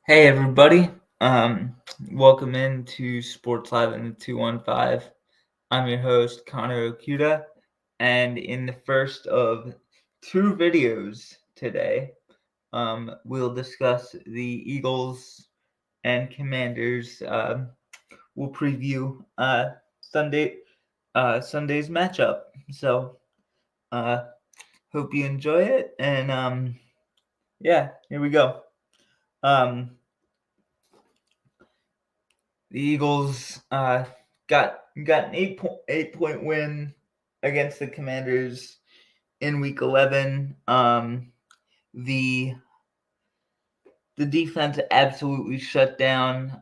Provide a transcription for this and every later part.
Hey everybody, welcome into Sports Live in the 215. I'm your host, Connor Okuda, and in the first of two videos today, we'll discuss the Eagles and Commanders. We'll preview Sunday's matchup. So, uh, hope you enjoy it, and yeah, here we go. The Eagles got an 8 point win against the Commanders in Week 11. The defense absolutely shut down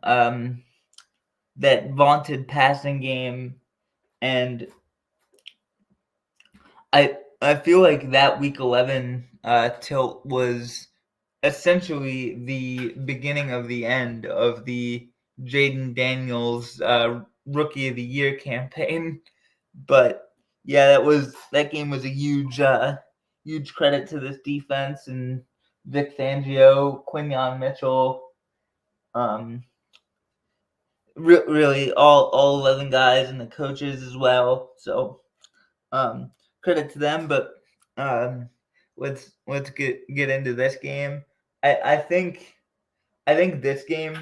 that vaunted passing game, and I feel like that Week 11 tilt was essentially the beginning of the end of the Jaden Daniels Rookie of the Year campaign. But yeah, that game was a huge credit to this defense and Vic Fangio, Quinyon Mitchell, really all 11 guys and the coaches as well. So credit to them. But let's get into this game. I think this game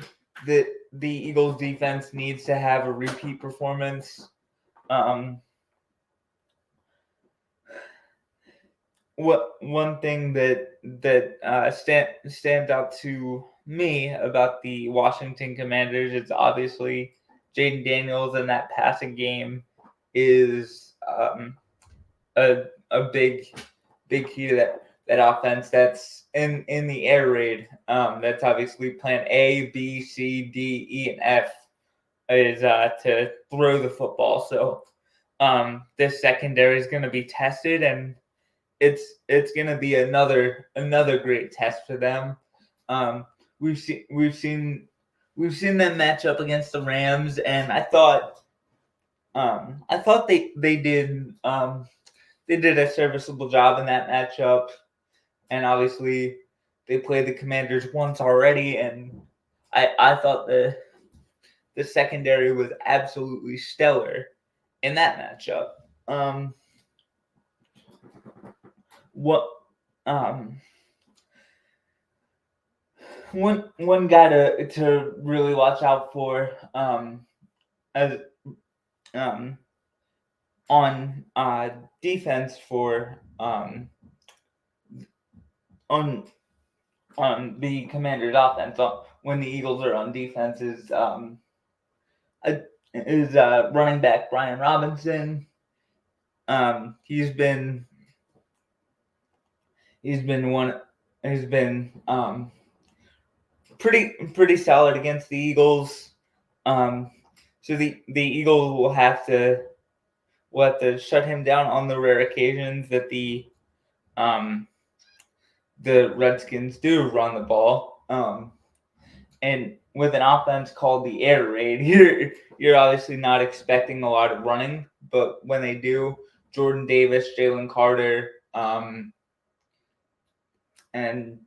that the Eagles defense needs to have a repeat performance. One thing that stands out to me about the Washington Commanders is obviously Jaden Daniels, and that passing game is a big key to that offense. That's in the air raid. That's obviously plan A, B, C, D, E, and F is to throw the football. So this secondary is going to be tested, and it's going to be another great test for them. We've seen them match up against the Rams, and I thought they did a serviceable job in that matchup. And obviously they played the Commanders once already, and I thought the secondary was absolutely stellar in that matchup. What one guy to really watch out for as on defense for on the Commanders offense when the Eagles are on defense is running back Brian Robinson. He's been pretty solid against the Eagles. So the Eagles will have to shut him down on the rare occasions that the Redskins do run the ball. And with an offense called the air raid, you're obviously not expecting a lot of running, but when they do, Jordan Davis, Jalen Carter, and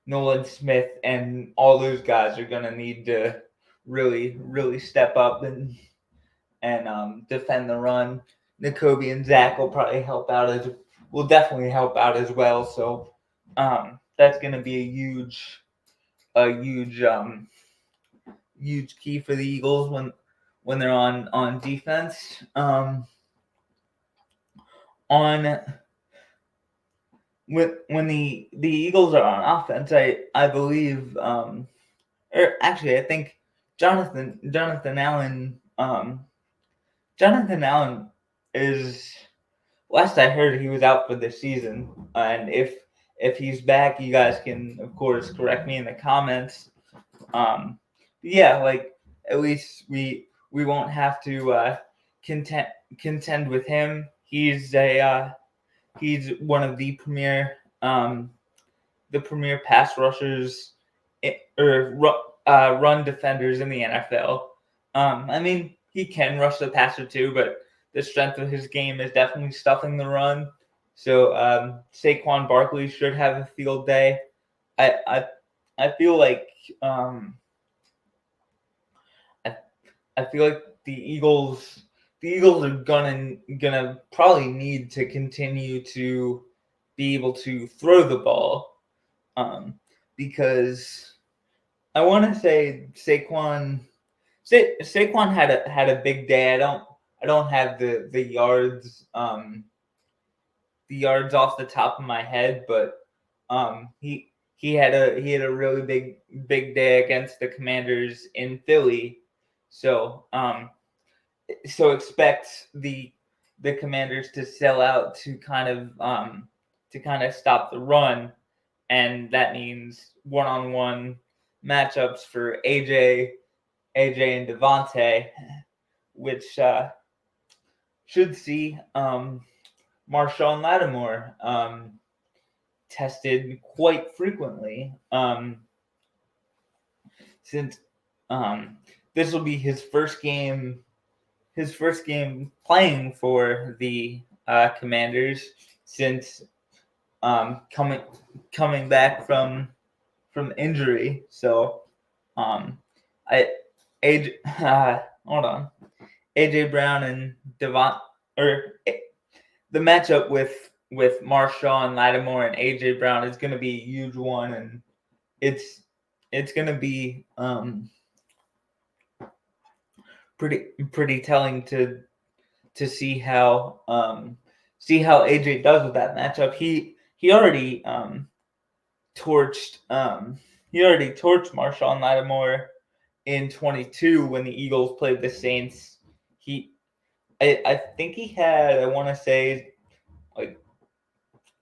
Nolan Smith, and all those guys are gonna need to really step up and defend the run. N'Kobe and Zach will probably definitely help out as well. So that's gonna be a huge key for the Eagles when they're on defense. When the Eagles are on offense, I believe, or actually I think Jonathan Allen is, last I heard, he was out for this season, and if he's back, you guys can of course correct me in the comments. Yeah, like at least we won't have to contend with him. He's one of the premier pass rushers or run defenders in the NFL. I mean, he can rush the passer too, but the strength of his game is definitely stuffing the run. So Saquon Barkley should have a field day. I feel like um, I, I feel like the Eagles are gonna probably need to continue to be able to throw the ball, um, because I want to say Saquon had a big day. I don't have the yards off the top of my head, but he had a really big day against the Commanders in Philly. So so expect the Commanders to sell out to kind of stop the run, and that means one-on-one matchups for AJ and Devontae, which should see Marshawn Lattimore tested quite frequently, since this will be his first game playing for the Commanders since coming back from injury. So I AJ hold on, AJ Brown and Devon or the matchup with Marshawn Lattimore and AJ Brown is going to be a huge one, and it's going to be pretty telling to see how AJ does with that matchup. He already torched Marshawn Lattimore in 22 when the Eagles played the Saints. I think he had, I want to say, like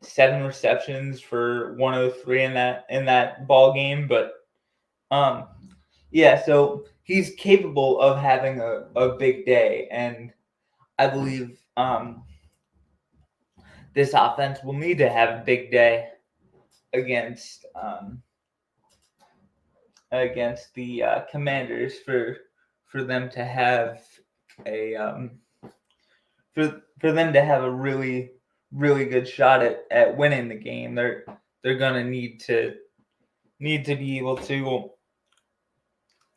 7 receptions for 103 in that ball game, but yeah, so he's capable of having a big day, and I believe this offense will need to have a big day against the Commanders for them to have a for them to have a really good shot at winning the game. They're gonna need to be able to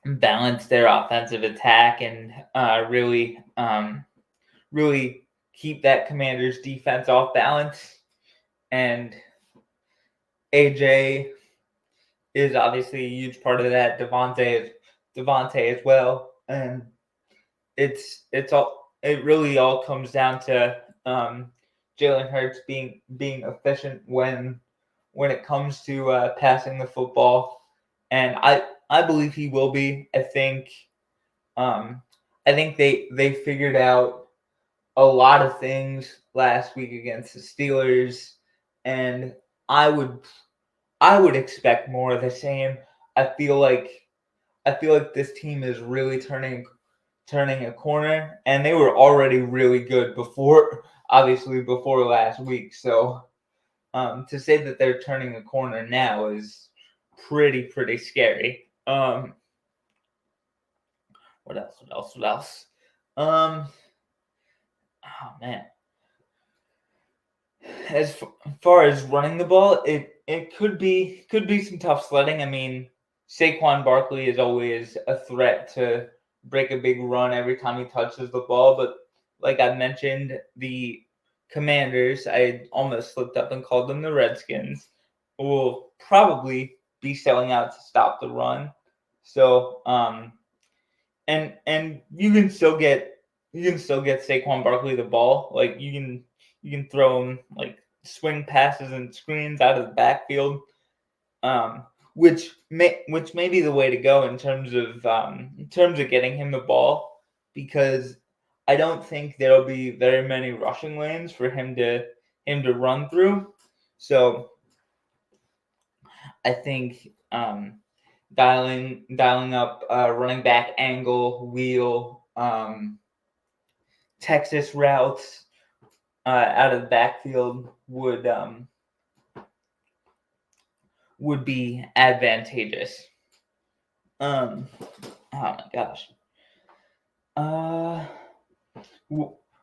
balance their offensive attack and really keep that Commanders defense off balance. And AJ is obviously a huge part of that. Devontae as well, and it really all comes down to Jalen Hurts being efficient when it comes to passing the football, and I believe he will be. I think they figured out a lot of things last week against the Steelers, and I would expect more of the same. I feel like this team is really turning a corner, and they were already really good before last week. So to say that they're turning a corner now is pretty scary. What else? Oh man. As far as running the ball, it could be some tough sledding. I mean, Saquon Barkley is always a threat to break a big run every time he touches the ball, but like I mentioned, the Commanders, I almost slipped up and called them the Redskins, will probably be selling out to stop the run. So, and you can still get Saquon Barkley the ball. Like you can throw him like swing passes and screens out of the backfield, which may be the way to go in terms of getting him the ball, because I don't think there'll be very many rushing lanes for him to run through. So I think dialing up running back angle, wheel, Texas routes out of the backfield would be advantageous. Oh my gosh.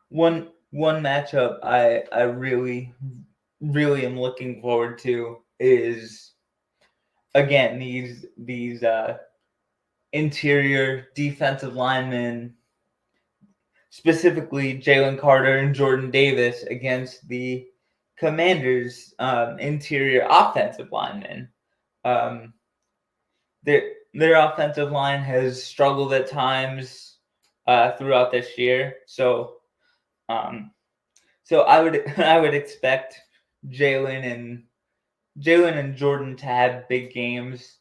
One matchup I really am looking forward to is again, these interior defensive linemen, specifically Jalen Carter and Jordan Davis, against the Commanders' interior offensive linemen. Their offensive line has struggled at times throughout this year, so I would expect Jalen and Jordan to have big games.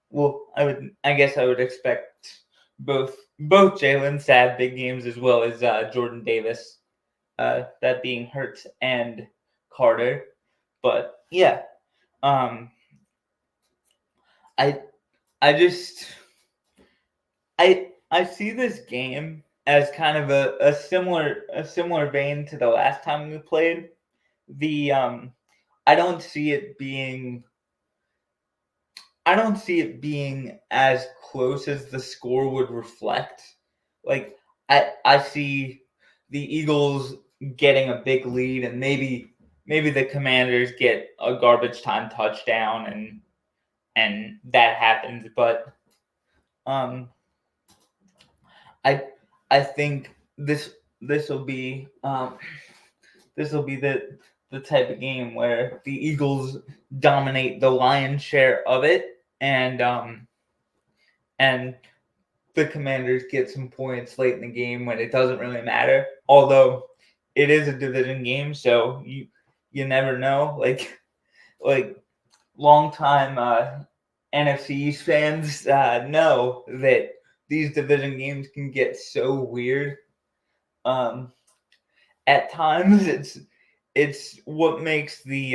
Well, I guess I would expect both Jalen's to have big games as well as Jordan Davis, that being Hurts and Carter. But yeah, I just I see this game as kind of a similar vein to the last time we played. I don't see it being as close as the score would reflect. Like I see the Eagles getting a big lead, and maybe the Commanders get a garbage time touchdown, and that happens. But I think this will be the type of game where the Eagles dominate the lion's share of it, and the Commanders get some points late in the game when it doesn't really matter. Although it is a division game, so you never know. Like longtime NFC East fans know that these division games can get so weird. At times, it's what makes these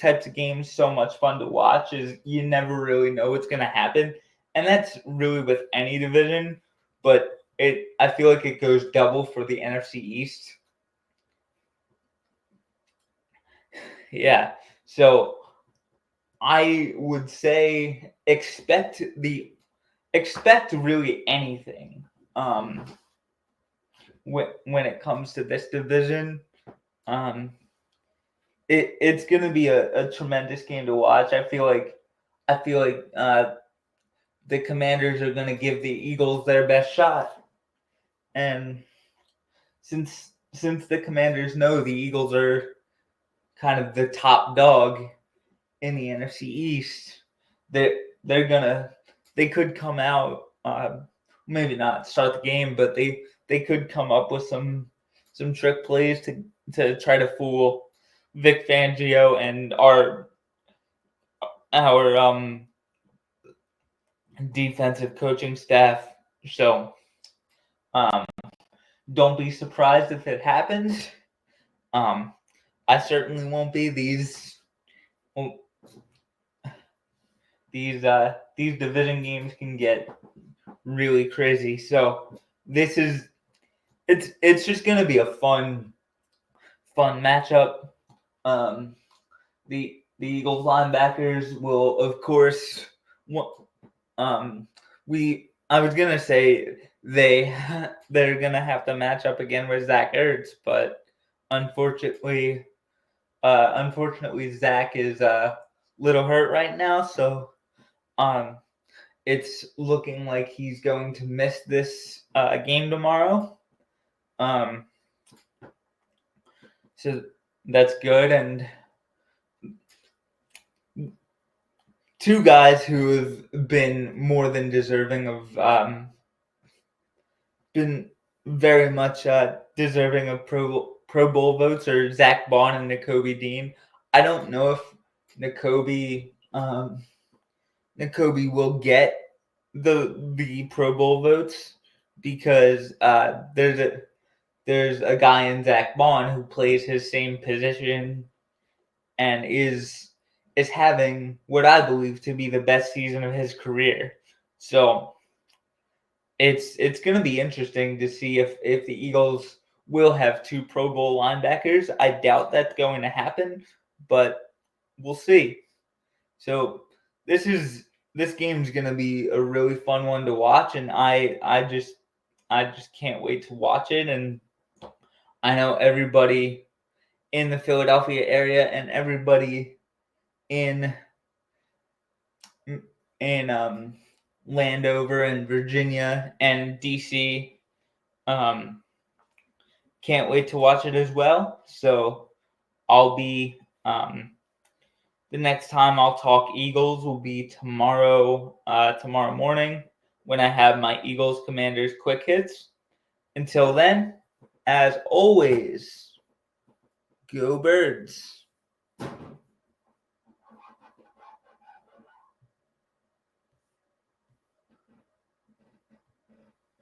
types of games so much fun to watch. Is you never really know what's going to happen, and that's really with any division. But I feel like it goes double for the NFC East. Yeah, so I would say expect really anything when it comes to this division. It's going to be a tremendous game to watch. I feel like the Commanders are going to give the Eagles their best shot, and since the Commanders know the Eagles are kind of the top dog in the NFC East, they could come out, maybe not start the game, but they could come up with some trick plays to try to fool Vic Fangio and our defensive coaching staff. So don't be surprised if it happens. I certainly won't be. These division games can get really crazy. So it's just gonna be a fun matchup. The Eagles linebackers will, of course, I was gonna say they're gonna have to match up again with Zach Ertz, but unfortunately Zach is a little hurt right now, so it's looking like he's going to miss this game tomorrow. So that's good, and two guys who have been more than deserving of been very much deserving of Pro Bowl votes are Zach Bond and Nakobe Dean. I don't know if Nakobe will get the Pro Bowl votes because there's a guy in Zach Bond who plays his same position and is having what I believe to be the best season of his career. So it's going to be interesting to see if the Eagles will have two Pro Bowl linebackers. I doubt that's going to happen, but we'll see. So this game is going to be a really fun one to watch, and I just can't wait to watch it. And I know everybody in the Philadelphia area and everybody in in Landover and Virginia and DC. Can't wait to watch it as well. So I'll be the next time I'll talk Eagles will be tomorrow morning when I have my Eagles Commanders quick hits. Until then, as always, go Birds.